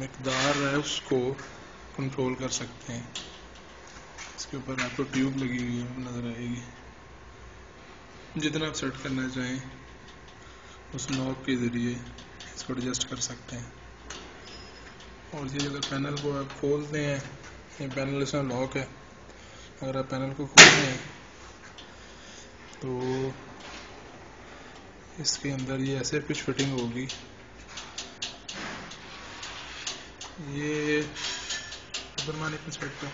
मकदार है उसको कंट्रोल कर सकते हैं। इसके ऊपर आपको ट्यूब लगी हुई है नज़र आएगी। जितना आप सेट करना चाहें उस नॉब के ज़रिए इसको एडजस्ट कर सकते हैं। और ये अगर पैनल को आप खोलते हैं, ये पैनल इसमें लॉक है, अगर आप पैनल को खोलते हैं तो इसके अंदर ये ऐसे कुछ फिटिंग होगी। ये इंस्पेक्टर